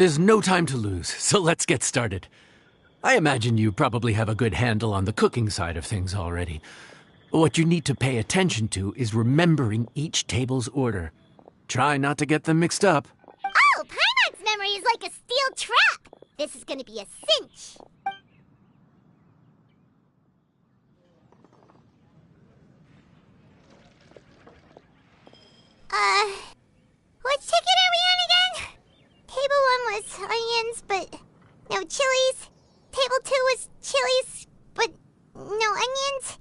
There's no time to lose, so let's get started. I imagine you probably have a good handle on the cooking side of things already. What you need to pay attention to is remembering each table's order. Try not to get them mixed up. Oh, Paimon's memory is like a steel trap. This is gonna be a cinch. Which ticket are we on again? Table 1 was onions, but no chilies. Table 2 was chilies, but no onions.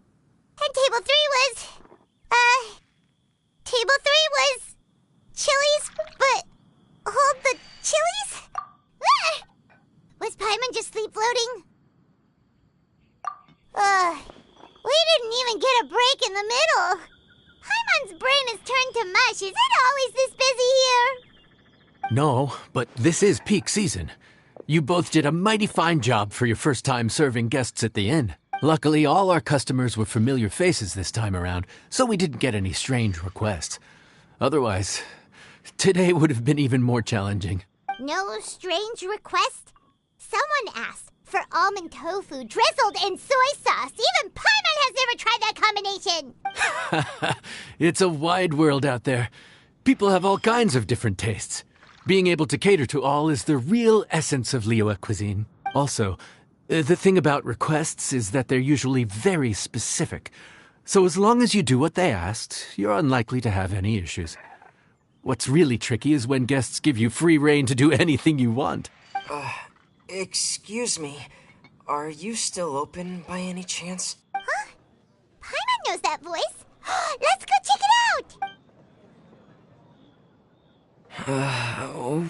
And table 3 was, table 3 was chilies, but hold the chilies? Ah! Was Paimon just sleep floating? We didn't even get a break in the middle. Paimon's brain has turned to mush. Is it always this busy here? No, but this is peak season. You both did a mighty fine job for your first time serving guests at the inn. Luckily, all our customers were familiar faces this time around, so we didn't get any strange requests. Otherwise, today would have been even more challenging. No strange request? Someone asked for almond tofu drizzled in soy sauce. Even Paimon has never tried that combination. It's a wide world out there. People have all kinds of different tastes. Being able to cater to all is the real essence of Liyue cuisine. Also, the thing about requests is that they're usually very specific. So as long as you do what they asked, you're unlikely to have any issues. What's really tricky is when guests give you free rein to do anything you want. Excuse me. Are you still open by any chance? Huh? Paimon knows that voice. Let's go check it out!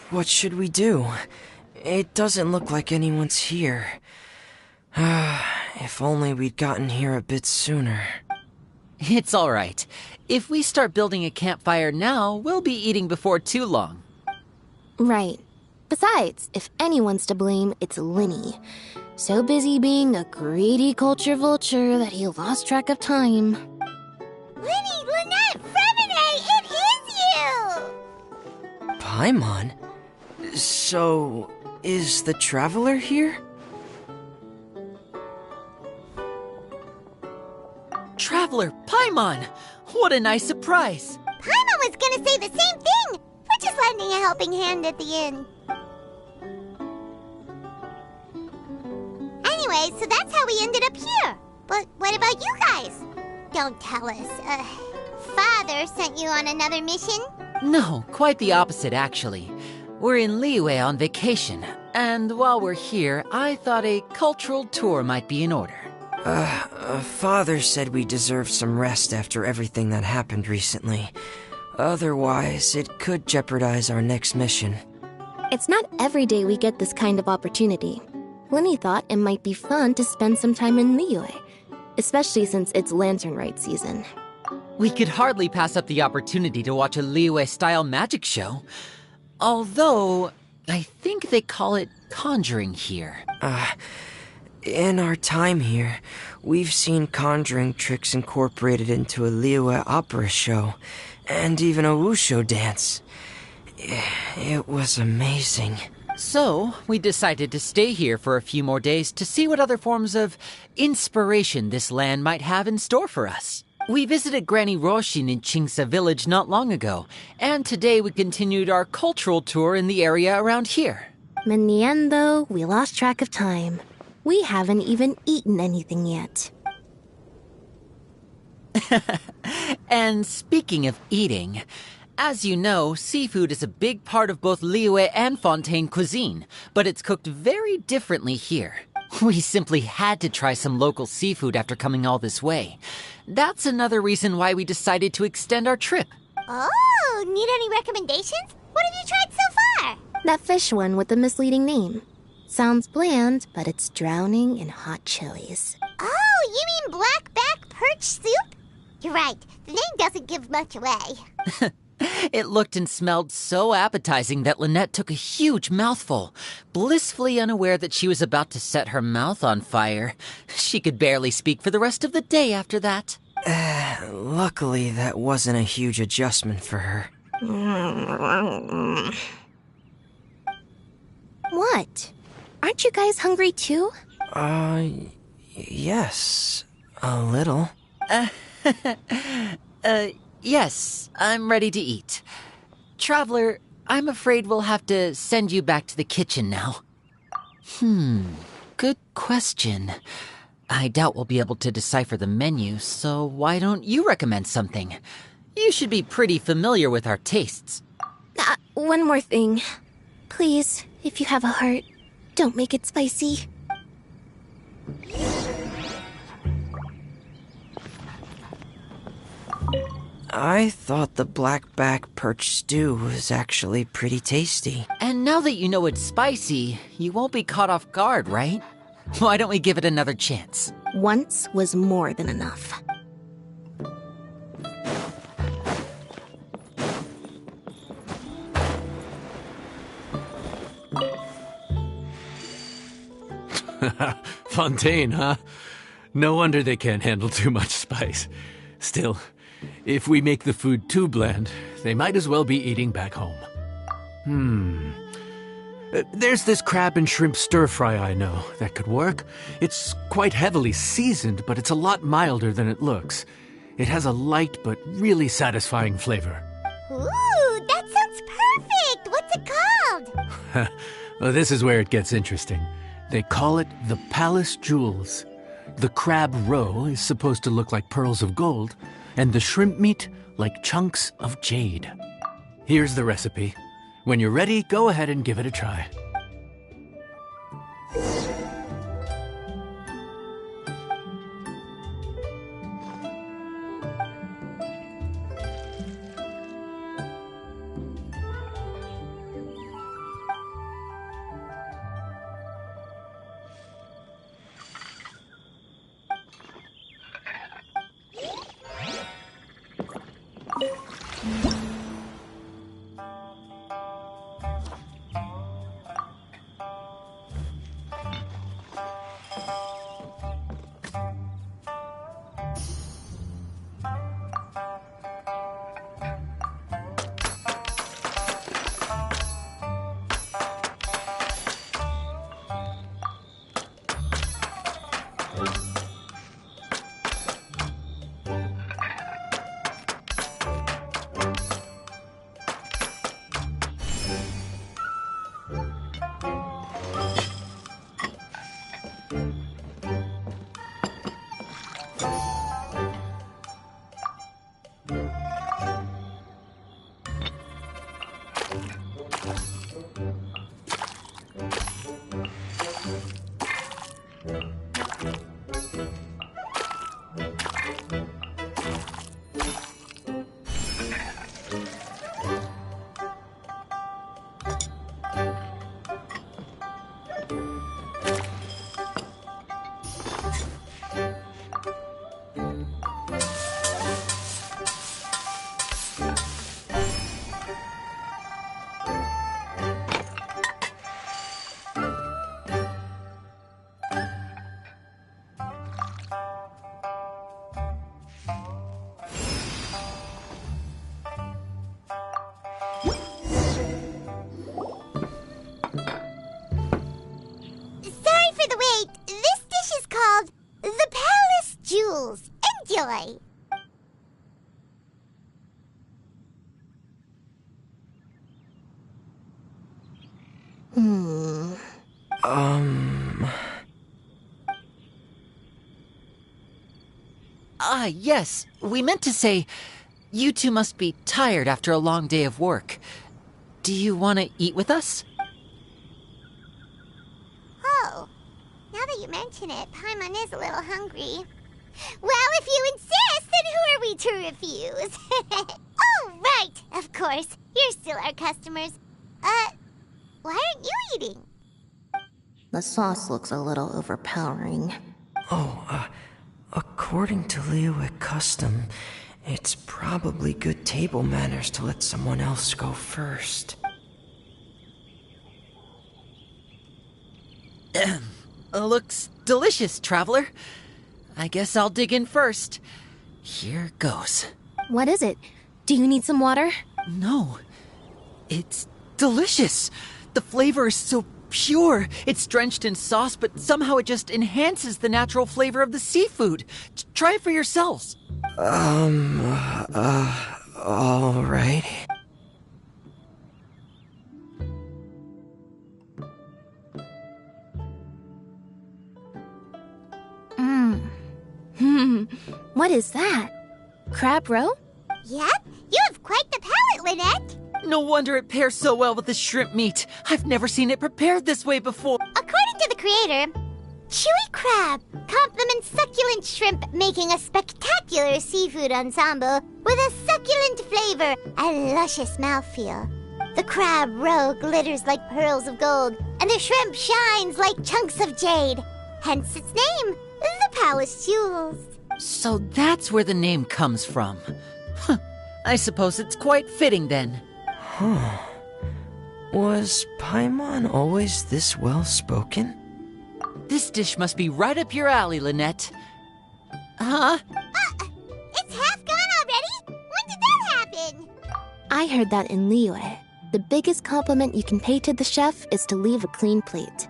What should we do? It doesn't look like anyone's here. If only we'd gotten here a bit sooner. It's all right. If we start building a campfire now, we'll be eating before too long. Right. Besides, if anyone's to blame, it's Linny. So busy being a greedy culture vulture that he lost track of time. Linny, Lynette, Fremine, it is you! Paimon? So, is the Traveler here? Traveler Paimon! What a nice surprise! Paimon was gonna say the same thing! We're just lending a helping hand at the inn. Anyway, so that's how we ended up here. But what about you guys? Don't tell us. Father sent you on another mission? No, quite the opposite, actually. We're in Liyue on vacation, and while we're here, I thought a cultural tour might be in order. Father said we deserve some rest after everything that happened recently. Otherwise, it could jeopardize our next mission. It's not every day we get this kind of opportunity. Linny thought it might be fun to spend some time in Liyue, especially since it's Lantern Rite season. We could hardly pass up the opportunity to watch a Liyue-style magic show. Although, I think they call it conjuring here. In our time here, we've seen conjuring tricks incorporated into a Liyue opera show, and even a wushu dance. It was amazing. So, we decided to stay here for a few more days to see what other forms of inspiration this land might have in store for us. We visited Granny Roshin in Qingsa village not long ago, and today we continued our cultural tour in the area around here. In the end, though, we lost track of time. We haven't even eaten anything yet. And speaking of eating, as you know, seafood is a big part of both Liyue and Fontaine cuisine, but it's cooked very differently here. We simply had to try some local seafood after coming all this way. That's another reason why we decided to extend our trip. Oh, need any recommendations? What have you tried so far? That fish one with the misleading name. Sounds bland, but it's drowning in hot chilies. Oh, you mean blackback perch soup? You're right, the name doesn't give much away. It looked and smelled so appetizing that Lynette took a huge mouthful, blissfully unaware that she was about to set her mouth on fire. She could barely speak for the rest of the day after that. Luckily, that wasn't a huge adjustment for her. What? Aren't you guys hungry too? Yes. A little. Yes, I'm ready to eat. Traveler, I'm afraid we'll have to send you back to the kitchen now. Good question. I doubt we'll be able to decipher the menu, so why don't you recommend something? You should be pretty familiar with our tastes. One more thing. Please, if you have a heart, don't make it spicy. I thought the blackback perch stew was actually pretty tasty. And now that you know it's spicy, you won't be caught off guard, right? Why don't we give it another chance? Once was more than enough. Fontaine, huh? No wonder they can't handle too much spice. Still, if we make the food too bland, they might as well be eating back home. There's this crab and shrimp stir-fry I know that could work. It's quite heavily seasoned, but it's a lot milder than it looks. It has a light but really satisfying flavor. Ooh, that sounds perfect! What's it called? Well, this is where it gets interesting. They call it the Palace Jewels. The crab roe is supposed to look like pearls of gold, and the shrimp meat like chunks of jade. Here's the recipe. When you're ready, go ahead and give it a try. Sorry for the wait. This dish is called the Palace Jewels. Enjoy! Yes. We meant to say, you two must be tired after a long day of work. Do you want to eat with us? Oh, now that you mention it, Paimon is a little hungry. Well, if you insist, then who are we to refuse? Oh, right, of course. You're still our customers. Why aren't you eating? The sauce looks a little overpowering. According to Liyue custom, it's probably good table manners to let someone else go first. Looks delicious, Traveler. I guess I'll dig in first. Here goes. What is it? Do you need some water? No, it's delicious. The flavor is so pure. It's drenched in sauce, but somehow it just enhances the natural flavor of the seafood. Try it for yourselves. All right. What is that? Crab roe? Yep, you have quite the palate, Lynette. No wonder it pairs so well with the shrimp meat. I've never seen it prepared this way before. According to the creator, chewy crab complements succulent shrimp, making a spectacular seafood ensemble with a succulent flavor and luscious mouthfeel. The crab roe glitters like pearls of gold, and the shrimp shines like chunks of jade. Hence its name, the Palace Jewels. So that's where the name comes from. Huh. I suppose it's quite fitting then. Was Paimon always this well-spoken? This dish must be right up your alley, Lynette. Huh? It's half gone already? When did that happen? I heard that in Liyue. The biggest compliment you can pay to the chef is to leave a clean plate.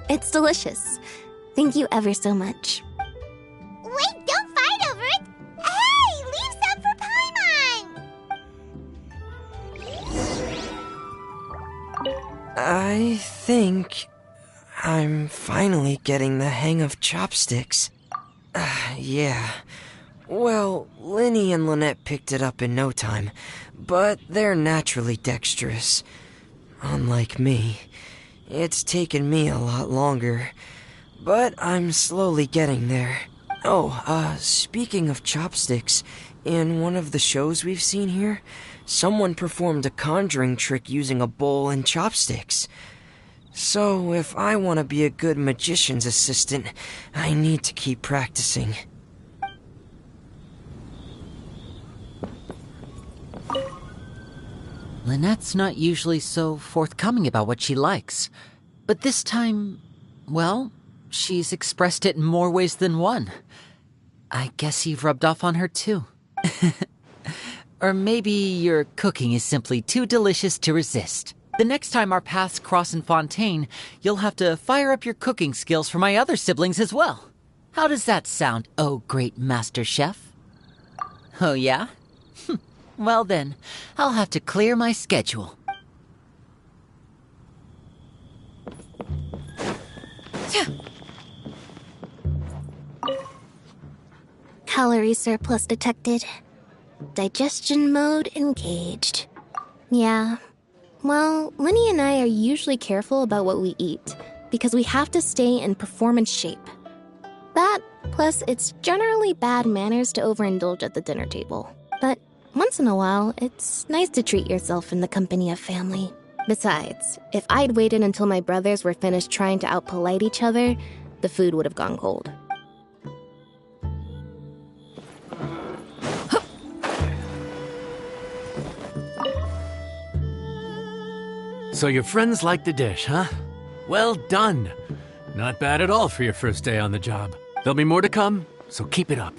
It's delicious. Thank you ever so much. Wait, don't fight over it! Hey, leave some for Paimon! I think I'm finally getting the hang of chopsticks. Yeah. Well, Linny and Lynette picked it up in no time, but they're naturally dexterous. Unlike me, it's taken me a lot longer, but I'm slowly getting there. Oh, speaking of chopsticks, in one of the shows we've seen here, someone performed a conjuring trick using a bowl and chopsticks. So, if I want to be a good magician's assistant, I need to keep practicing. Lynette's not usually so forthcoming about what she likes. But this time, well, she's expressed it in more ways than one. I guess you've rubbed off on her too. Or maybe your cooking is simply too delicious to resist. The next time our paths cross in Fontaine, you'll have to fire up your cooking skills for my other siblings as well. How does that sound, oh great master chef? Oh yeah? Well then, I'll have to clear my schedule. Calorie surplus detected. Digestion mode engaged. Yeah. Well, Linny and I are usually careful about what we eat, because we have to stay in performance shape. That, plus it's generally bad manners to overindulge at the dinner table. But once in a while, it's nice to treat yourself in the company of family. Besides, if I'd waited until my brothers were finished trying to outpolite each other, the food would have gone cold. So your friends like the dish, huh? Well done. Not bad at all for your first day on the job. There'll be more to come, so keep it up.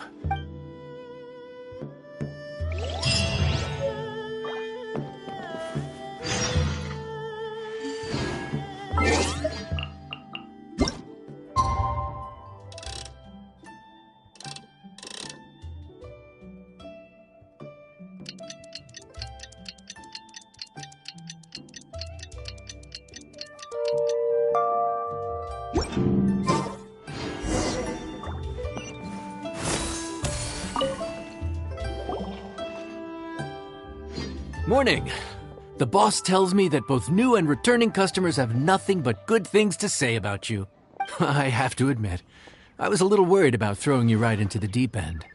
Morning. The boss tells me that both new and returning customers have nothing but good things to say about you. I have to admit, I was a little worried about throwing you right into the deep end,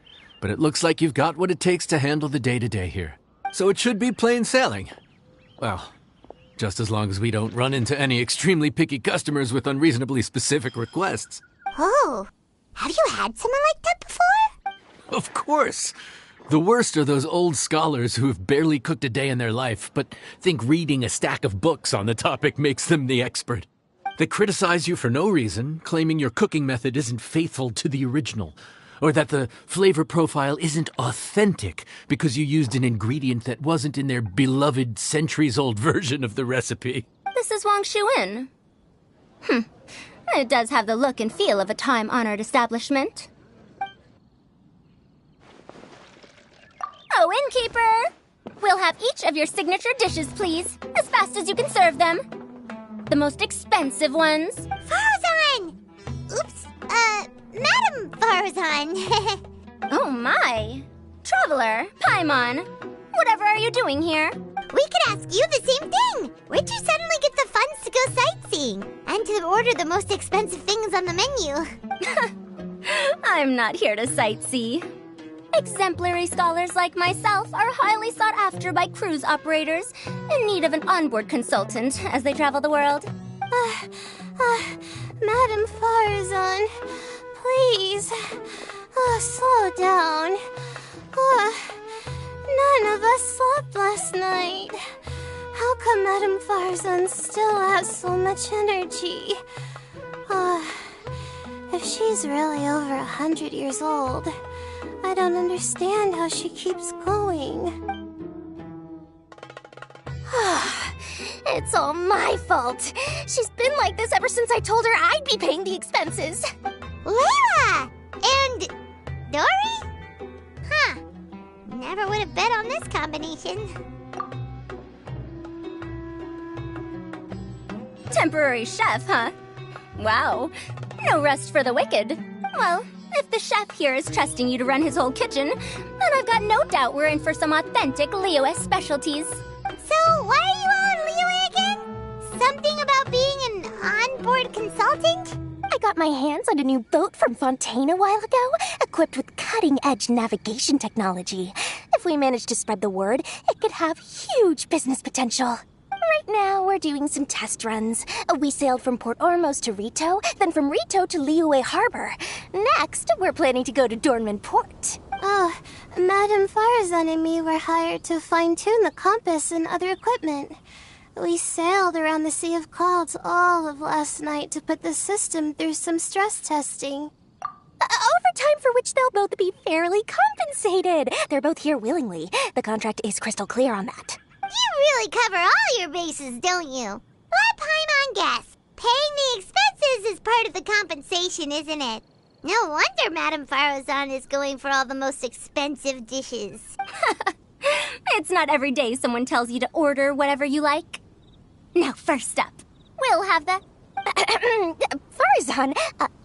but it looks like you've got what it takes to handle the day-to-day here. So it should be plain sailing. Well, just as long as we don't run into any extremely picky customers with unreasonably specific requests. Oh, have you had someone like that before? Of course. The worst are those old scholars who've barely cooked a day in their life, but think reading a stack of books on the topic makes them the expert. They criticize you for no reason, claiming your cooking method isn't faithful to the original, or that the flavor profile isn't authentic because you used an ingredient that wasn't in their beloved centuries-old version of the recipe. This is Wang Shuin. It does have the look and feel of a time-honored establishment. Oh, innkeeper! We'll have each of your signature dishes, please, as fast as you can serve them. The most expensive ones. Farazan! Oops, Madam Farazan. Oh my! Traveler, Paimon, whatever are you doing here? We could ask you the same thing. Where'd you suddenly get the funds to go sightseeing? And to order the most expensive things on the menu? I'm not here to sightsee. Exemplary scholars like myself are highly sought after by cruise operators in need of an onboard consultant as they travel the world. Madam Farazan, please, slow down. None of us slept last night. How come Madam Farazan still has so much energy? If she's really over 100 years old, I don't understand how she keeps going. It's all my fault. She's been like this ever since I told her I'd be paying the expenses. Layla! And Dory? Huh. Never would have bet on this combination. Temporary chef, huh? Wow. No rest for the wicked. Well, if the chef here is trusting you to run his whole kitchen, then I've got no doubt we're in for some authentic Liyue specialties. So, why are you on Liyue again? Something about being an onboard consultant? I got my hands on a new boat from Fontaine a while ago, equipped with cutting-edge navigation technology. If we manage to spread the word, it could have huge business potential. Right now, we're doing some test runs. We sailed from Port Ormos to Rito, then from Rito to Liyue Harbor. Next, we're planning to go to Dornman Port. Oh, Madam Farazan and me were hired to fine-tune the compass and other equipment. We sailed around the Sea of Clouds all of last night to put the system through some stress testing. Overtime for which they'll both be fairly compensated. They're both here willingly. The contract is crystal clear on that. You really cover all your bases, don't you? Let Paimon guess. Paying the expenses is part of the compensation, isn't it? No wonder Madam Farazan is going for all the most expensive dishes. It's not every day someone tells you to order whatever you like. Now, first up, we'll have the... Farazan,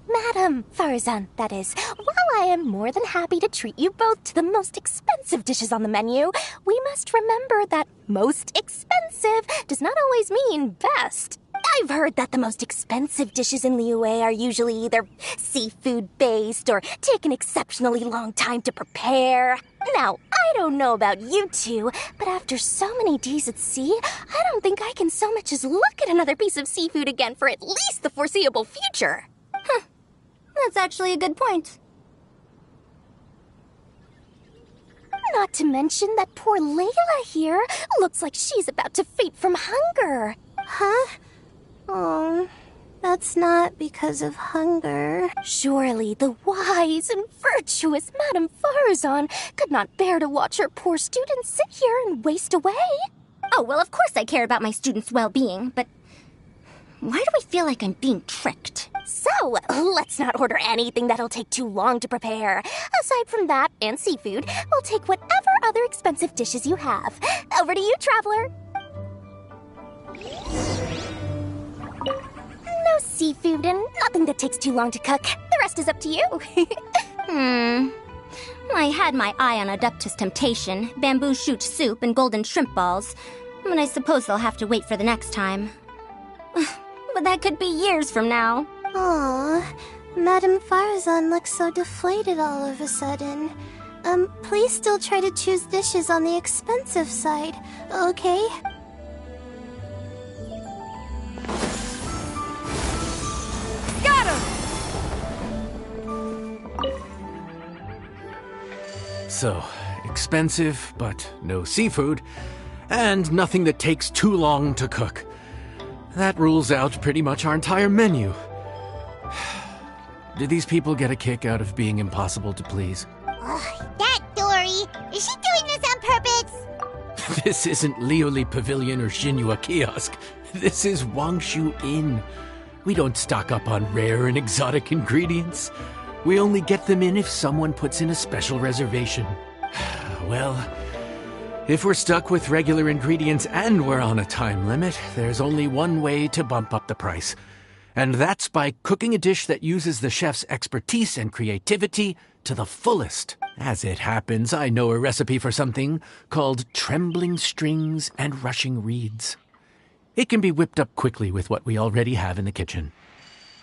Madam Farazan, that is. While I am more than happy to treat you both to the most expensive dishes on the menu, we must remember that most expensive does not always mean best. I've heard that the most expensive dishes in Liyue are usually either seafood-based or take an exceptionally long time to prepare. Now, I don't know about you two, but after so many days at sea, I don't think I can so much as look at another piece of seafood again for at least the foreseeable future. Huh. That's actually a good point. Not to mention that poor Layla here looks like she's about to faint from hunger. Huh? Oh, that's not because of hunger. Surely the wise and virtuous Madame Farazan could not bear to watch her poor students sit here and waste away. Oh, well, of course I care about my students' well-being, but why do I feel like I'm being tricked? So, let's not order anything that'll take too long to prepare. Aside from that and seafood, we'll take whatever other expensive dishes you have. Over to you, traveler. No seafood and nothing that takes too long to cook. The rest is up to you. I had my eye on Adeptus Temptation, bamboo shoot soup, and golden shrimp balls. But I suppose they'll have to wait for the next time. But that could be years from now. Aw, Madame Farazan looks so deflated all of a sudden. Please still try to choose dishes on the expensive side, okay? Got him! So, expensive, but no seafood, and nothing that takes too long to cook. That rules out pretty much our entire menu. Do these people get a kick out of being impossible to please? Ugh, that Dory! Is she doing this on purpose? This isn't Liuli Pavilion or Xinhua Kiosk. This is Wangshu Inn. We don't stock up on rare and exotic ingredients. We only get them in if someone puts in a special reservation. Well, if we're stuck with regular ingredients and we're on a time limit, there's only one way to bump up the price. And that's by cooking a dish that uses the chef's expertise and creativity to the fullest. As it happens, I know a recipe for something called trembling strings and rushing reeds. It can be whipped up quickly with what we already have in the kitchen.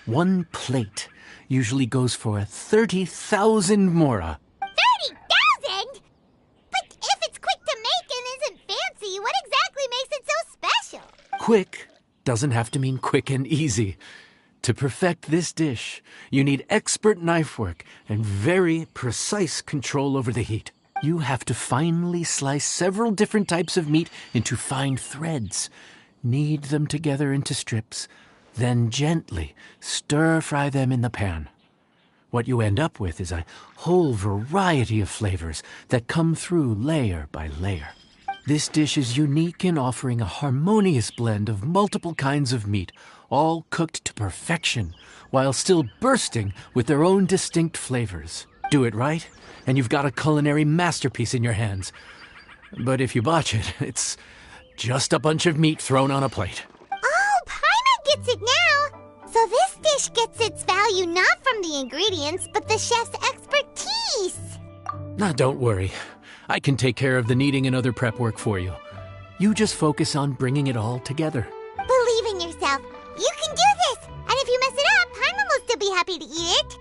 One plate usually goes for 30,000 mora. 30,000? But if it's quick to make and isn't fancy, what exactly makes it so special? Quick doesn't have to mean quick and easy. To perfect this dish, you need expert knife work and very precise control over the heat. You have to finely slice several different types of meat into fine threads, knead them together into strips, then gently stir-fry them in the pan. What you end up with is a whole variety of flavors that come through layer by layer. This dish is unique in offering a harmonious blend of multiple kinds of meat, all cooked to perfection, while still bursting with their own distinct flavors. Do it right, and you've got a culinary masterpiece in your hands. But if you botch it, it's just a bunch of meat thrown on a plate. Oh, Paimon gets it now! So this dish gets its value not from the ingredients, but the chef's expertise! Now, don't worry. I can take care of the kneading and other prep work for you. You just focus on bringing it all together. Believe in yourself. You can do this! And if you mess it up, Paimon will still be happy to eat it.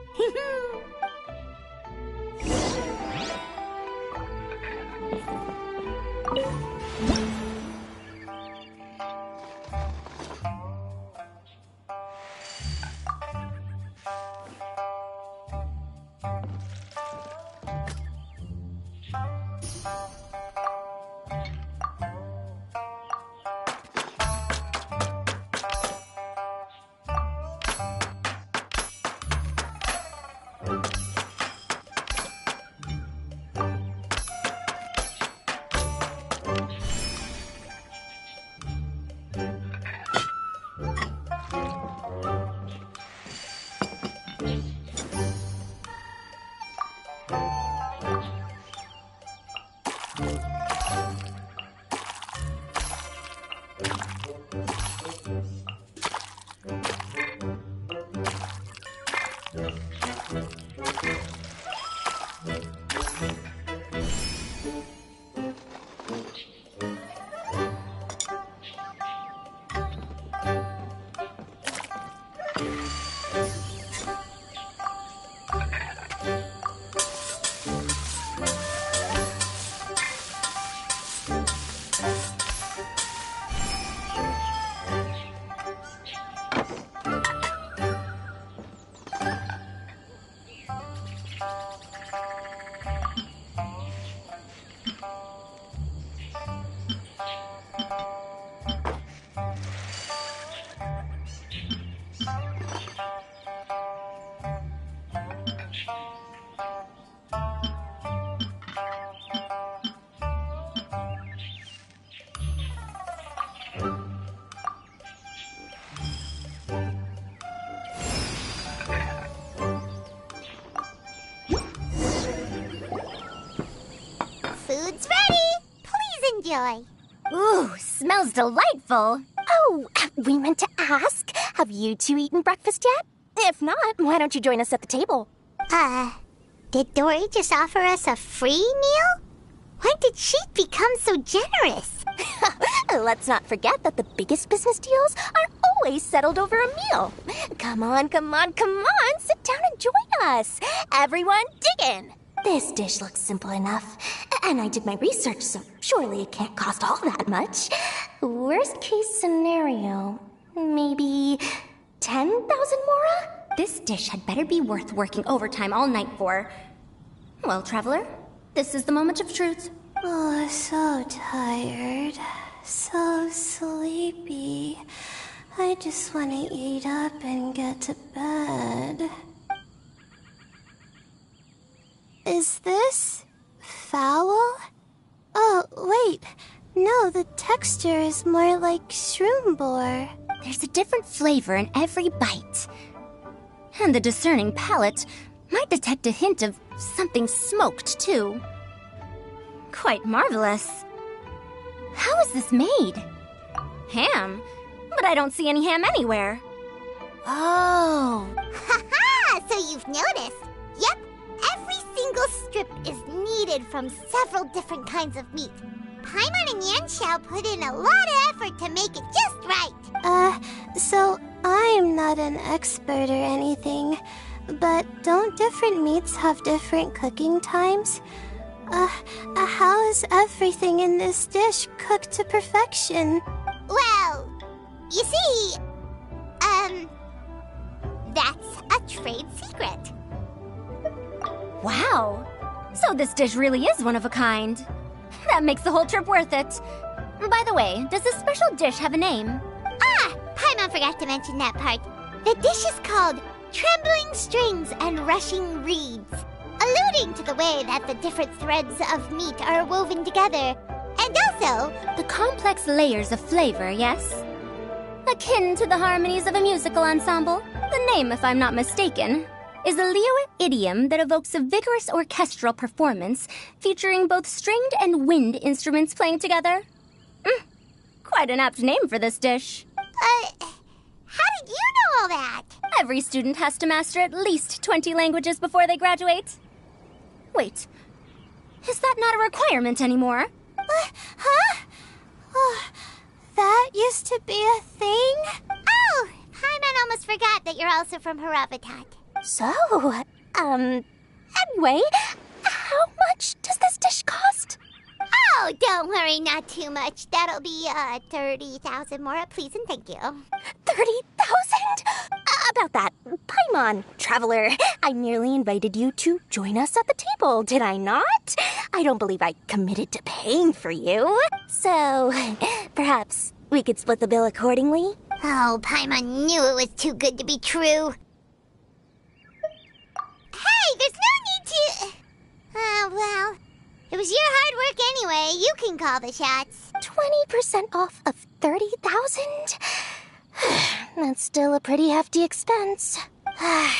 Food's ready. Please enjoy. Ooh, smells delightful. Oh, we meant to ask, have you two eaten breakfast yet? If not, why don't you join us at the table? Did Dory just offer us a free meal? When did she become so generous? Let's not forget that the biggest business deals are always settled over a meal. Come on, sit down and join us. Everyone, dig in. This dish looks simple enough, and I did my research, so surely it can't cost all that much. Worst case scenario, maybe 10,000 mora? This dish had better be worth working overtime all night for. Well, traveler, this is the moment of truth. Oh, so tired. So sleepy. I just want to eat up and get to bed. Is this foul? Oh, wait. No, the texture is more like shroom boar. There's a different flavor in every bite. And the discerning palate might detect a hint of something smoked, too. Quite marvelous. How is this made? Ham? But I don't see any ham anywhere. Oh. Haha! So you've noticed. Yep, every single strip is kneaded from several different kinds of meat. Paimon and Yanxiao put in a lot of effort to make it just right. So I'm not an expert or anything, but don't different meats have different cooking times? How is everything in this dish cooked to perfection? Well, you see, that's a trade secret. Wow. So this dish really is one of a kind. That makes the whole trip worth it. By the way, does this special dish have a name? Paimon forgot to mention that part. The dish is called Trembling Strings and Rushing Reeds, alluding to the way that the different threads of meat are woven together. And also, The complex layers of flavor, yes? Akin to the harmonies of a musical ensemble. The name, if I'm not mistaken, is a Liyue idiom that evokes a vigorous orchestral performance featuring both stringed and wind instruments playing together. Quite an apt name for this dish. how did you know all that? Every student has to master at least 20 languages before they graduate. Wait, is that not a requirement anymore? Huh? Oh, that used to be a thing? Oh, Paimon almost forgot that you're also from Haravatat. So, anyway, how much does this dish cost? Oh, don't worry, not too much. That'll be, 30,000 more, please and thank you. 30,000? About that, Paimon, Traveler, I nearly invited you to join us at the table, did I not? I don't believe I committed to paying for you. So, perhaps we could split the bill accordingly? Oh, Paimon knew it was too good to be true. Hey, there's no need to... well, it was your hard work anyway. You can call the shots. 20% off of 30,000? That's still a pretty hefty expense. All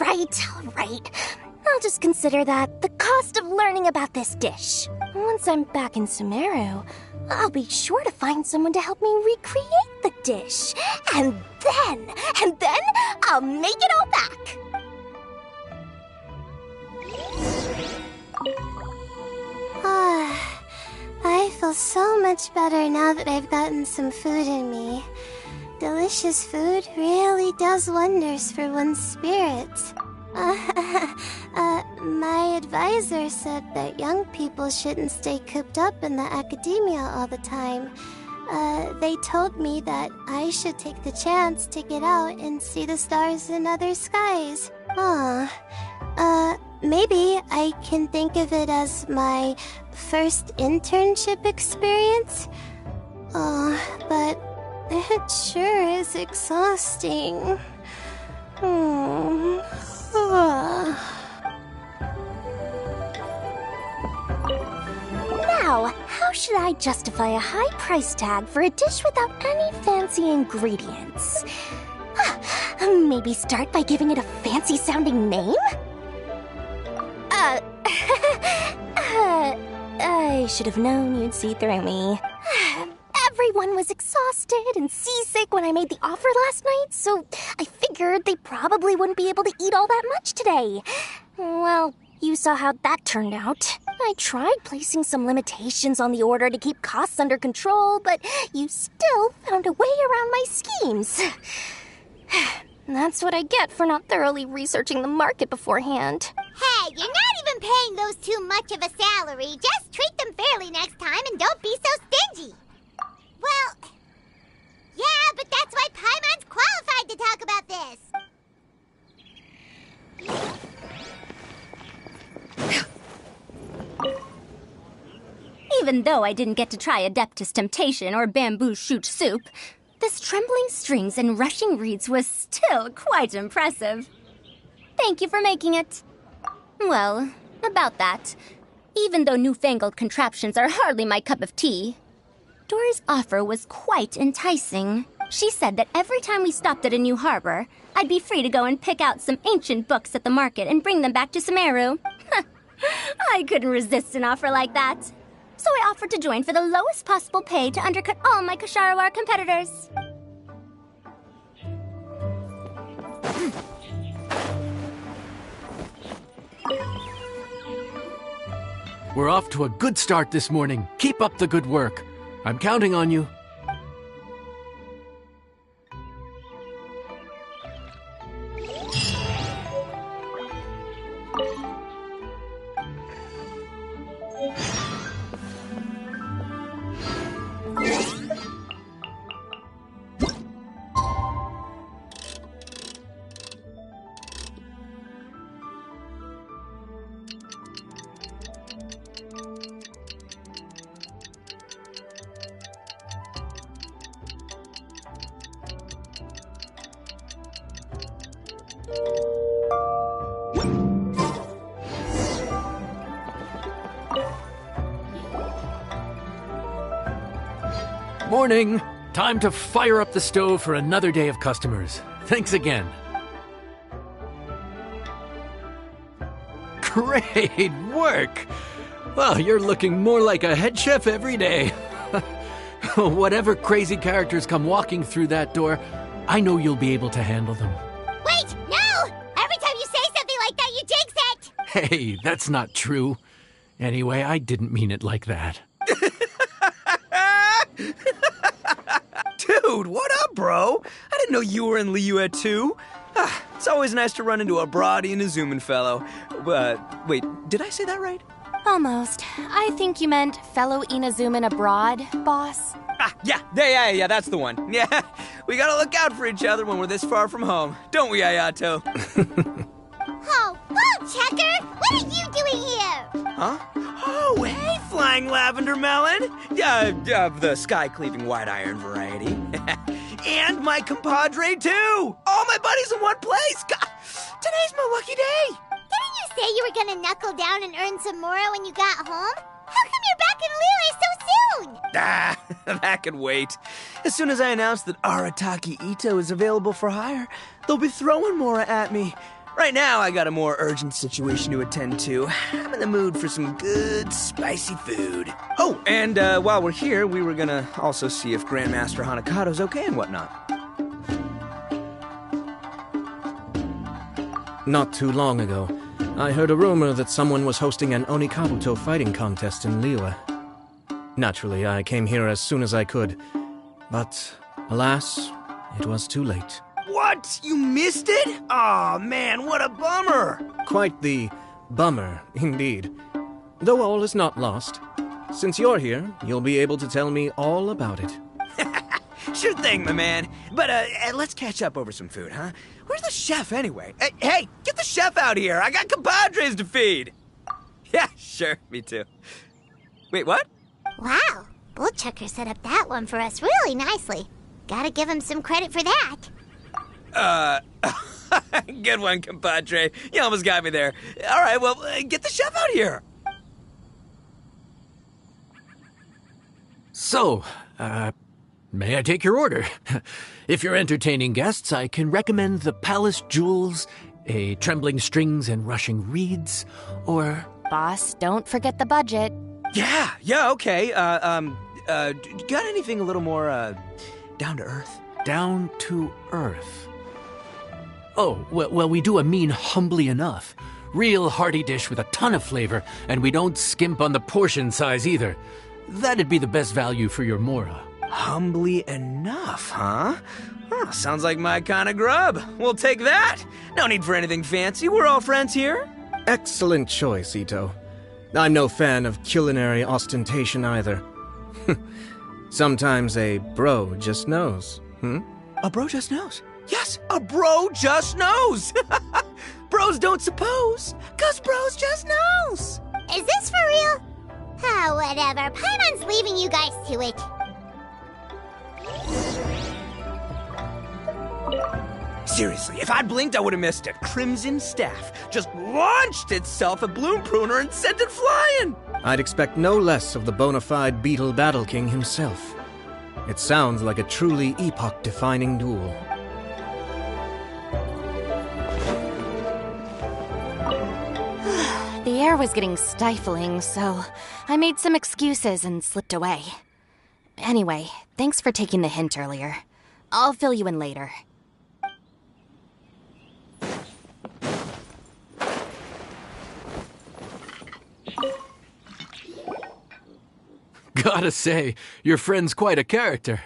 right. I'll just consider that the cost of learning about this dish. Once I'm back in Sumeru, I'll be sure to find someone to help me recreate the dish. And then I'll make it all back. I feel so much better now that I've gotten some food in me. Delicious food really does wonders for one's spirits. My advisor said that young people shouldn't stay cooped up in the academia all the time. They told me that I should take the chance to get out and see the stars in other skies. Maybe I can think of it as my first internship experience. But it sure is exhausting. Now, how should I justify a high price tag for a dish without any fancy ingredients? Maybe start by giving it a fancy sounding name? I should have known you'd see through me. Everyone was exhausted and seasick when I made the offer last night, so I figured they probably wouldn't be able to eat all that much today. Well, you saw how that turned out. I tried placing some limitations on the order to keep costs under control, but you still found a way around my schemes. That's what I get for not thoroughly researching the market beforehand. Hey, you're not even paying those too much of a salary. Just treat them fairly next time and don't be so stingy. Well, yeah, but that's why Paimon's qualified to talk about this. Even though I didn't get to try Adeptus Temptation or Bamboo Shoot Soup, this Trembling Strings and Rushing Reeds was still quite impressive. Thank you for making it. Well, about that, even though newfangled contraptions are hardly my cup of tea, Dory's offer was quite enticing. She said that every time we stopped at a new harbor, I'd be free to go and pick out some ancient books at the market and bring them back to Sumeru. I couldn't resist an offer like that. So I offered to join for the lowest possible pay to undercut all my Kshahrewar competitors. We're off to a good start this morning. Keep up the good work. I'm counting on you. Morning! Time to fire up the stove for another day of customers. Thanks again. Great work! Well, you're looking more like a head chef every day. Whatever crazy characters come walking through that door, I know you'll be able to handle them. Wait, no! Every time you say something like that, you jinx it! Hey, that's not true. Anyway, I didn't mean it like that. Dude, what up, bro? I didn't know you were in Liyue too. It's always nice to run into a Brody and a Zoomin fellow. Wait, did I say that right? Almost. I think you meant fellow Inazuman abroad, boss. Yeah, that's the one. Yeah, we gotta look out for each other when we're this far from home. Don't we, Ayato? Oh, whoa, Checker! What are you doing here? Huh? Oh, hey, Flying Lavender Melon! Of the sky-cleaving white iron variety. And my compadre, too! All my buddies in one place! God, today's my lucky day! Didn't you say you were gonna knuckle down and earn some more when you got home? How come you're back in Liyue so soon? That could wait. As soon as I announce that Arataki Ito is available for hire, they'll be throwing Mora at me. Right now, I got a more urgent situation to attend to. I'm in the mood for some good, spicy food. Oh, and while we're here, we were gonna also see if Grandmaster Hanakado's okay and whatnot. Not too long ago, I heard a rumor that someone was hosting an Onikabuto fighting contest in Liyue. Naturally, I came here as soon as I could, but alas, it was too late. What? You missed it? Aw, man, what a bummer! Quite the bummer, indeed. Though all is not lost. Since you're here, you'll be able to tell me all about it. Sure thing, my man. But let's catch up over some food, huh? Where's the chef, anyway? Hey, get the chef out here! I got compadres to feed! Yeah, sure, me too. Wait, what? Wow, Bullchucker set up that one for us really nicely. Gotta give him some credit for that. Good one, compadre. You almost got me there. All right, well, get the chef out here. So, may I take your order? If you're entertaining guests, I can recommend the Palace Jewels, a Trembling Strings and Rushing Reeds, or... Boss, don't forget the budget. Yeah, okay. Got anything a little more, down to earth? Down to earth. Oh, well, we do a mean humbly enough. Real hearty dish with a ton of flavor, and we don't skimp on the portion size either. That'd be the best value for your Mora. Humbly enough, huh? Sounds like my kind of grub. We'll take that. No need for anything fancy. We're all friends here. Excellent choice, Ito. I'm no fan of culinary ostentation either. Sometimes a bro just knows, A bro just knows. Yes, a bro just knows. Bros don't suppose, 'cause bros just knows. Is this for real? Oh, whatever. Paimon's leaving you guys to it. Seriously, if I'd blinked, I would have missed it. Crimson Staff just launched itself at Bloom Pruner and sent it flying. I'd expect no less of the bona fide Beetle Battle King himself. It sounds like a truly epoch-defining duel. The air was getting stifling, so I made some excuses and slipped away. Anyway, thanks for taking the hint earlier. I'll fill you in later. Gotta say, your friend's quite a character.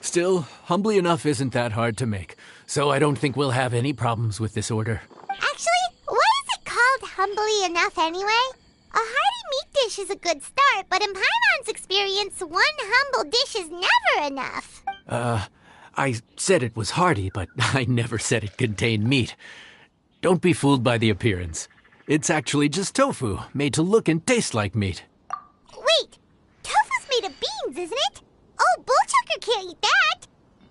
Still, humbly enough isn't that hard to make, so I don't think we'll have any problems with this order. Actually, why is it called humbly enough anyway? A hearty meat dish is a good start, but in Paimon's experience, one humble dish is never enough. I said it was hearty, but I never said it contained meat. Don't be fooled by the appearance. It's actually just tofu, made to look and taste like meat. Wait, tofu's made of beans, isn't it? Oh, Bullchucker can't eat that.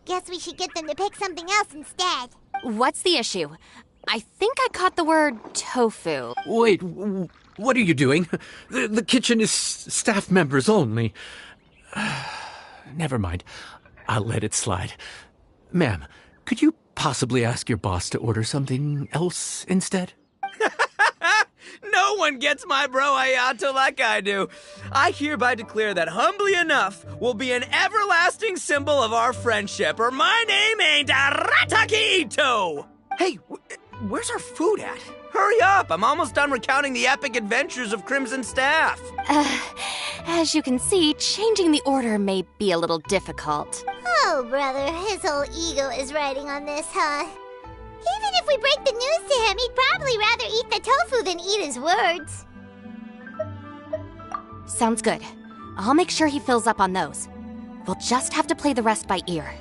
Guess we should get them to pick something else instead. What's the issue? I think I caught the word tofu. Wait, what are you doing? The kitchen is staff members only. Never mind. I'll let it slide. Ma'am, could you possibly ask your boss to order something else instead? No one gets my bro Ayato like I do. I hereby declare that Humbly Enough will be an everlasting symbol of our friendship, or my name ain't Arataki Ito! Hey, where's our food at? Hurry up, I'm almost done recounting the epic adventures of Crimson Staff. As you can see, changing the order may be a little difficult. Oh, brother, his whole ego is riding on this, huh? Even if we break the news to him, he'd probably rather eat the tofu than eat his words. Sounds good. I'll make sure he fills up on those. We'll just have to play the rest by ear.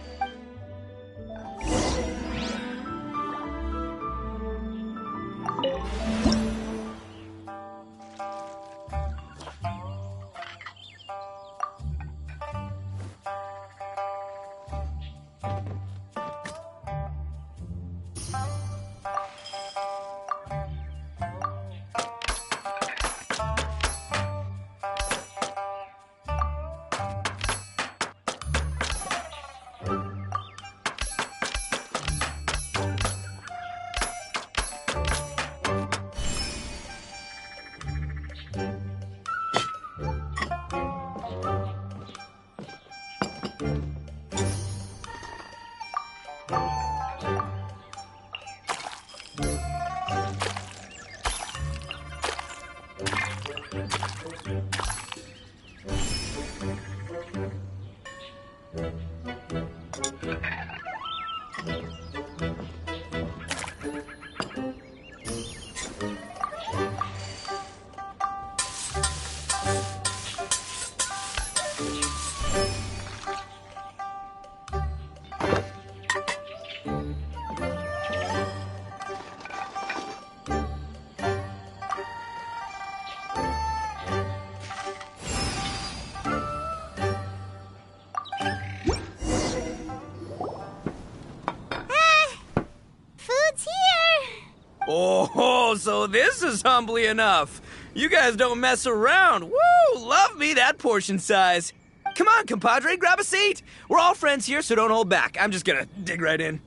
Oh, so this is Humbly Enough. You guys don't mess around. Woo! Love me that portion size. Come on, compadre, grab a seat. We're all friends here, so don't hold back. I'm just gonna dig right in.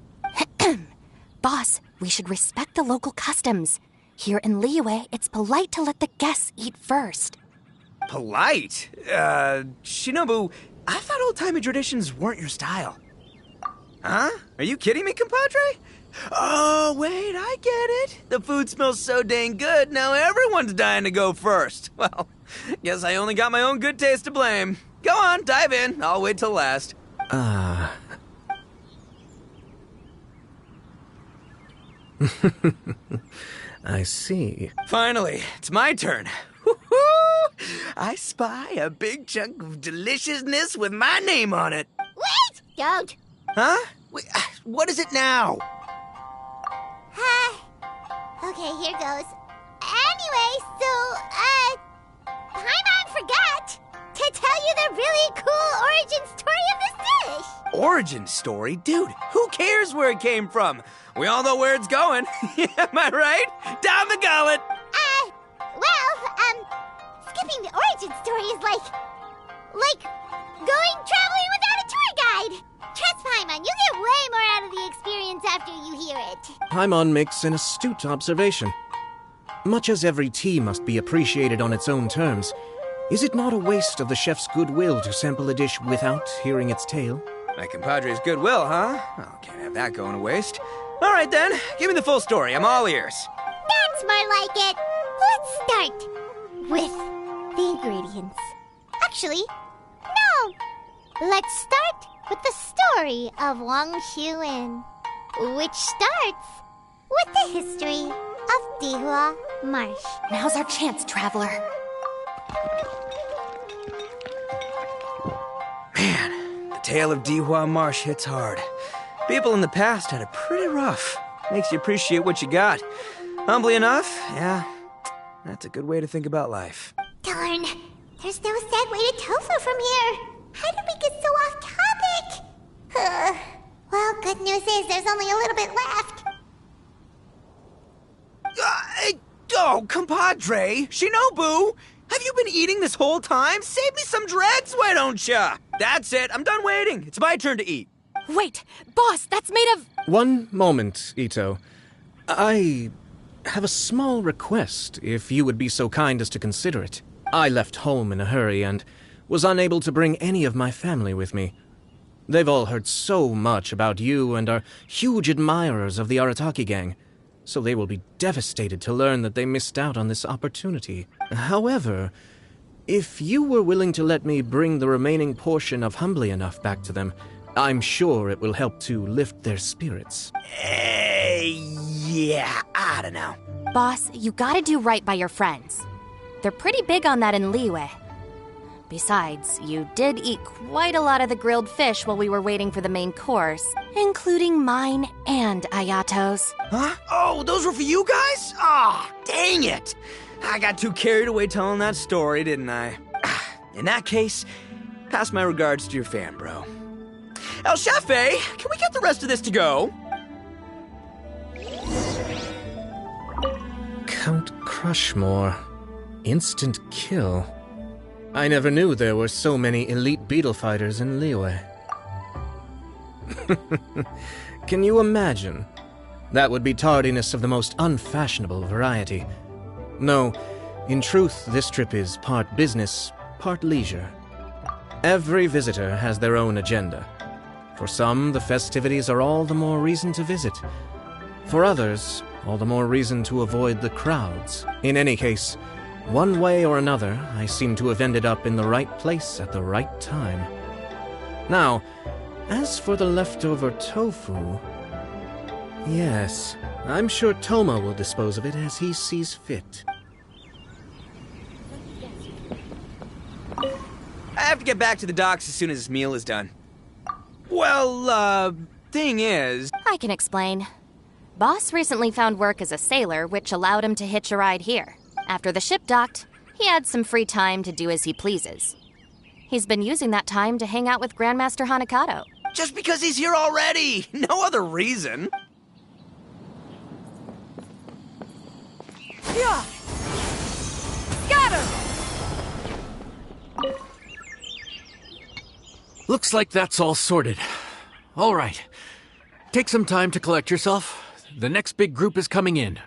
Boss, we should respect the local customs. Here in Liyue, it's polite to let the guests eat first. Polite? Shinobu, I thought old-timey traditions weren't your style. Huh? Are you kidding me, compadre? Oh, wait, I get it. The food smells so dang good, now everyone's dying to go first. Well, guess I only got my own good taste to blame. Go on, dive in. I'll wait till last. I see. Finally, it's my turn. Woo-hoo! I spy a big chunk of deliciousness with my name on it. Wait! Don't. Huh? Wait, what is it now? Okay, here goes. Anyway, so, Paimon forgot to tell you the really cool origin story of this dish. Origin story? Dude, who cares where it came from? We all know where it's going. Am I right? Down the gullet! Skipping the origin story is like going traveling without a ride. Trust Paimon, you get way more out of the experience after you hear it. Paimon makes an astute observation. Much as every tea must be appreciated on its own terms, is it not a waste of the chef's goodwill to sample a dish without hearing its tale? My compadre's goodwill, huh? Oh, can't have that going to waste. All right then, give me the full story. I'm all ears. That's more like it. Let's start with the ingredients. Actually, no. Let's start with the story of Wang Xuan, which starts with the history of Dihua Marsh. Now's our chance, traveler. Man, the tale of Dihua Marsh hits hard. People in the past had it pretty rough. Makes you appreciate what you got. Humbly enough, yeah, that's a good way to think about life. Darn, there's no segue to tofu from here. How did we get so off topic? Well, good news is there's only a little bit left. Oh, compadre, Shinobu, have you been eating this whole time? Save me some dregs, why don't ya? That's it, I'm done waiting. It's my turn to eat. Wait, boss, that's made of... One moment, Ito. I have a small request, if you would be so kind as to consider it. I left home in a hurry and was unable to bring any of my family with me. They've all heard so much about you and are huge admirers of the Arataki gang, so they will be devastated to learn that they missed out on this opportunity. However, if you were willing to let me bring the remaining portion of Humbly Enough back to them, I'm sure it will help to lift their spirits. Yeah, I don't know. Boss, you gotta do right by your friends. They're pretty big on that in Liyue. Besides, you did eat quite a lot of the grilled fish while we were waiting for the main course, including mine and Ayato's. Huh? Oh, those were for you guys? Ah, dang it! I got too carried away telling that story, didn't I? In that case, pass my regards to your fan, bro. El Chefe, can we get the rest of this to go? Count Crushmore. Instant kill. I never knew there were so many elite beetle fighters in Liyue. Can you imagine? That would be tardiness of the most unfashionable variety. No, in truth, this trip is part business, part leisure. Every visitor has their own agenda. For some, the festivities are all the more reason to visit. For others, all the more reason to avoid the crowds. In any case, one way or another, I seem to have ended up in the right place at the right time. Now, as for the leftover tofu... Yes, I'm sure Toma will dispose of it as he sees fit. I have to get back to the docks as soon as this meal is done. Well, thing is... I can explain. Boss recently found work as a sailor, which allowed him to hitch a ride here. After the ship docked, he had some free time to do as he pleases. He's been using that time to hang out with Grandmaster Hanakato. Just because he's here already! No other reason! Yeah! Scatter! Looks like that's all sorted. All right. Take some time to collect yourself. The next big group is coming in.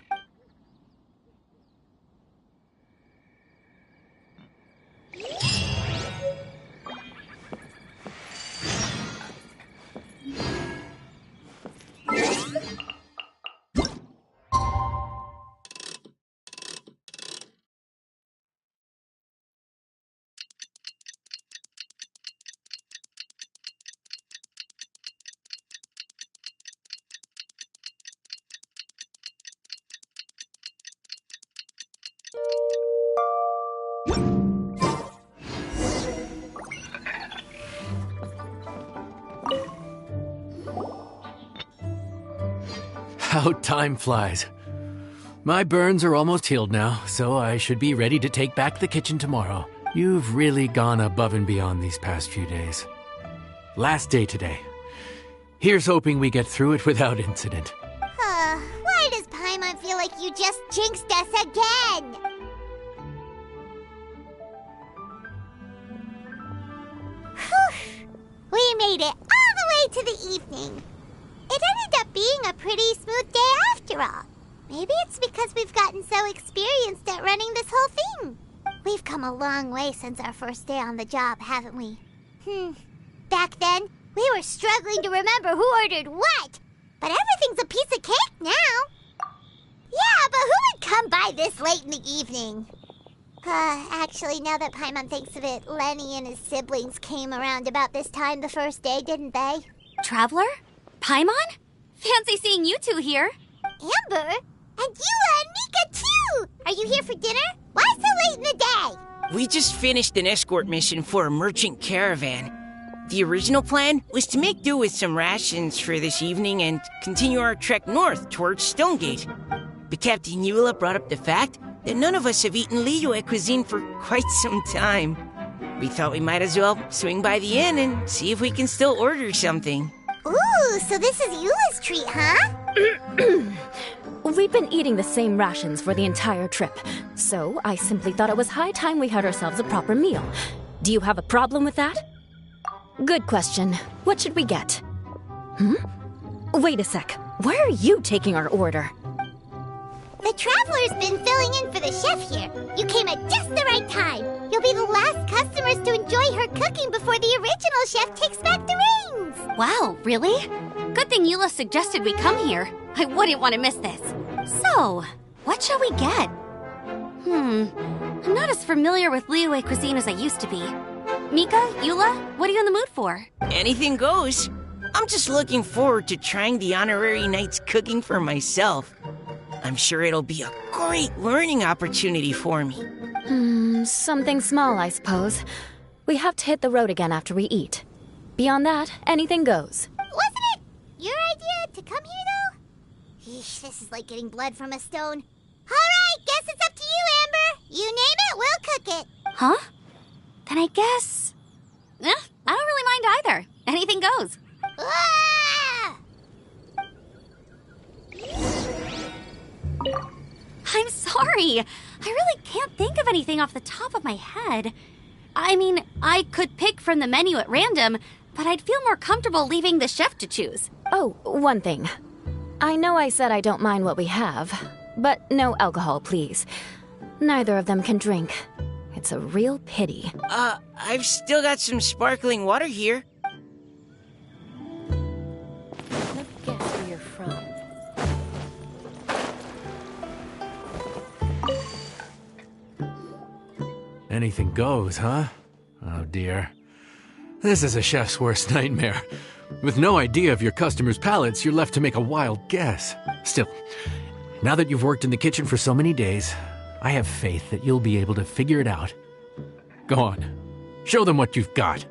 How time flies. My burns are almost healed now, so I should be ready to take back the kitchen tomorrow. You've really gone above and beyond these past few days. Last day today. Here's hoping we get through it without incident. Why does Paimon feel like you just jinxed us again? Whew. We made it all day to the evening. It ended up being a pretty smooth day after all. Maybe it's because we've gotten so experienced at running this whole thing. We've come a long way since our first day on the job, haven't we? Back then, we were struggling to remember who ordered what. But everything's a piece of cake now. Yeah, but who would come by this late in the evening? Actually, now that Paimon thinks of it, Lenny and his siblings came around about this time the first day, didn't they? Traveler? Paimon? Fancy seeing you two here. Amber? And Eula and Mika, too! Are you here for dinner? Why so late in the day? We just finished an escort mission for a merchant caravan. The original plan was to make do with some rations for this evening and continue our trek north towards Stonegate. But Captain Eula brought up the fact that none of us have eaten Liyue cuisine for quite some time. We thought we might as well swing by the inn and see if we can still order something. Ooh, so this is Eula's treat, huh? We've been eating the same rations for the entire trip, so I simply thought it was high time we had ourselves a proper meal. Do you have a problem with that? Good question. What should we get? Wait a sec. Why are you taking our order? The Traveler's been filling in for the chef here. You came at just the right time. You'll be the last customers to enjoy her cooking before the original chef takes back the reins. Wow, really? Good thing Eula suggested we come here. I wouldn't want to miss this. So, what shall we get? I'm not as familiar with Liyue cuisine as I used to be. Mika, Eula, what are you in the mood for? Anything goes. I'm just looking forward to trying the honorary knight's cooking for myself. I'm sure it'll be a great learning opportunity for me. Something small, I suppose. We have to hit the road again after we eat. Beyond that, anything goes. Wasn't it your idea to come here, though? Eesh, this is like getting blood from a stone. All right, guess it's up to you, Amber. You name it, we'll cook it. Huh? Then I guess... I don't really mind either. Anything goes. Ah! I'm sorry. I really can't think of anything off the top of my head. I mean, I could pick from the menu at random, but I'd feel more comfortable leaving the chef to choose. Oh, one thing. I know I said I don't mind what we have, but no alcohol, please. Neither of them can drink. It's a real pity. I've still got some sparkling water here. Let me guess where you're from. Anything goes, huh? Oh dear. This is a chef's worst nightmare. With no idea of your customers' palates, you're left to make a wild guess. Still, now that you've worked in the kitchen for so many days, I have faith that you'll be able to figure it out. Go on. Show them what you've got.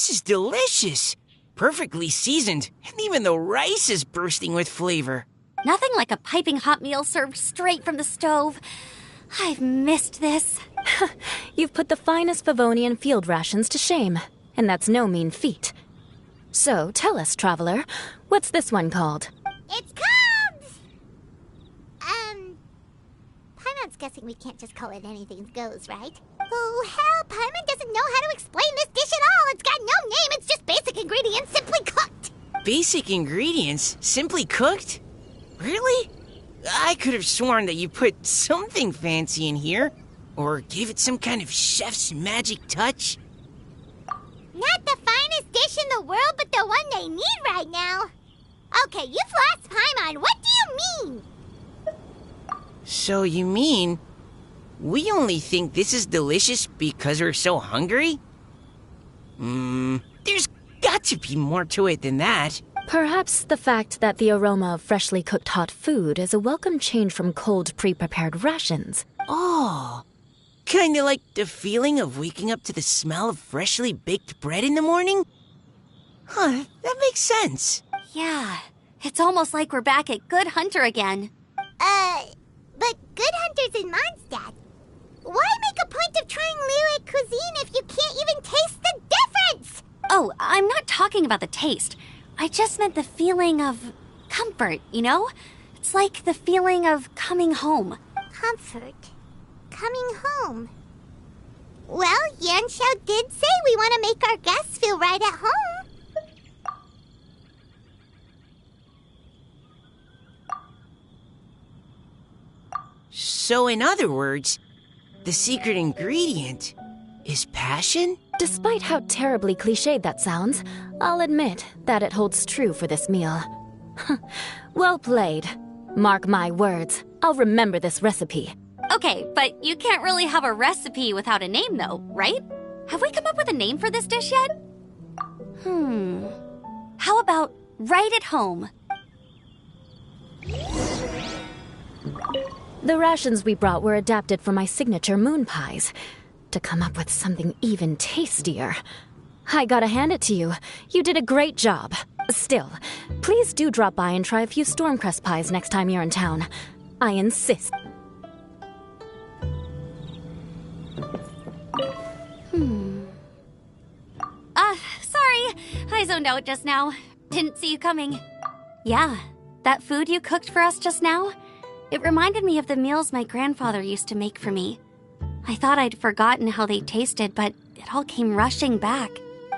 This is delicious. Perfectly seasoned, and even the rice is bursting with flavor. Nothing like a piping hot meal served straight from the stove. I've missed this. You've put the finest Favonian field rations to shame, and that's no mean feat. So, tell us, traveler, what's this one called? It's called... Paimon's guessing we can't just call it anything goes, right? Oh, hell, Paimon doesn't know how to explain this dish at all. It's got no name, it's just basic ingredients simply cooked. Basic ingredients? Simply cooked? Really? I could have sworn that you put something fancy in here, or gave it some kind of chef's magic touch. Not the finest dish in the world, but the one they need right now. Okay, you've lost Paimon. What do you mean? So you mean we only think this is delicious because we're so hungry? There's got to be more to it than that. Perhaps the fact that the aroma of freshly cooked hot food is a welcome change from cold, pre-prepared rations. Oh, kinda like the feeling of waking up to the smell of freshly baked bread in the morning? Huh, that makes sense. Yeah, it's almost like we're back at Good Hunter again. But Good Hunter's in Mondstadt. Why make a point of trying Liyue cuisine if you can't even taste the difference? Oh, I'm not talking about the taste. I just meant the feeling of comfort, you know? It's like the feeling of coming home. Comfort. Coming home. Well, Yanxiao did say we want to make our guests feel right at home. So in other words, the secret ingredient is passion? Despite how terribly cliched that sounds, I'll admit that it holds true for this meal. Well played. Mark my words, I'll remember this recipe. Okay, but you can't really have a recipe without a name, though, right? Have we come up with a name for this dish yet? How about Right at Home? The rations we brought were adapted for my signature moon pies. To come up with something even tastier, I gotta hand it to you. You did a great job. Still, please do drop by and try a few Stormcrest pies next time you're in town. I insist. Sorry. I zoned out just now. Didn't see you coming. Yeah, that food you cooked for us just now, it reminded me of the meals my grandfather used to make for me. I thought I'd forgotten how they tasted, but it all came rushing back.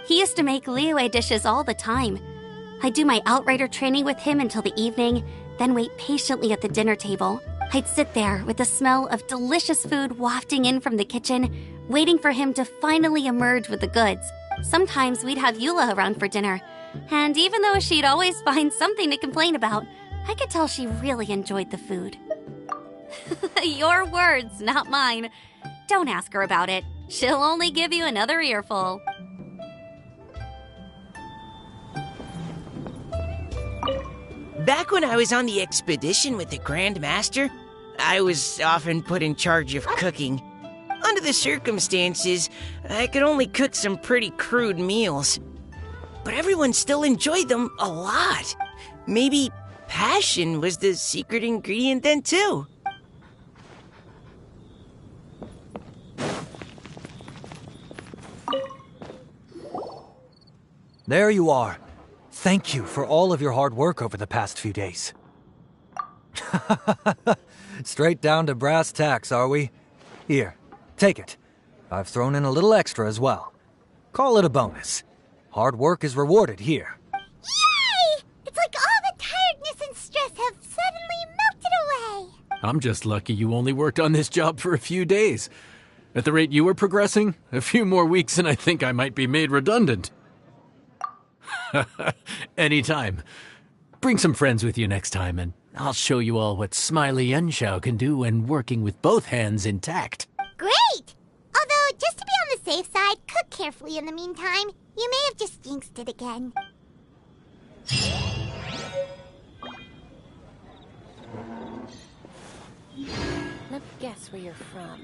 He used to make Liyue dishes all the time. I'd do my outrider training with him until the evening, then wait patiently at the dinner table. I'd sit there with the smell of delicious food wafting in from the kitchen, waiting for him to finally emerge with the goods. Sometimes we'd have Eula around for dinner, and even though she'd always find something to complain about, I could tell she really enjoyed the food. Your words, not mine. Don't ask her about it. She'll only give you another earful. Back when I was on the expedition with the Grand Master, I was often put in charge of cooking. Under the circumstances, I could only cook some pretty crude meals. But everyone still enjoyed them a lot. Maybe passion was the secret ingredient then, too. There you are. Thank you for all of your hard work over the past few days. Straight down to brass tacks, are we? Here, take it. I've thrown in a little extra as well. Call it a bonus. Hard work is rewarded here. Yay! It's like all the tiredness and stress have suddenly melted away. I'm just lucky you only worked on this job for a few days. At the rate you were progressing, a few more weeks and I think I might be made redundant. Anytime. Bring some friends with you next time, and I'll show you all what Smiley Yanxiao can do when working with both hands intact. Great! Although, just to be on the safe side, cook carefully in the meantime. You may have just jinxed it again. Let me guess where you're from.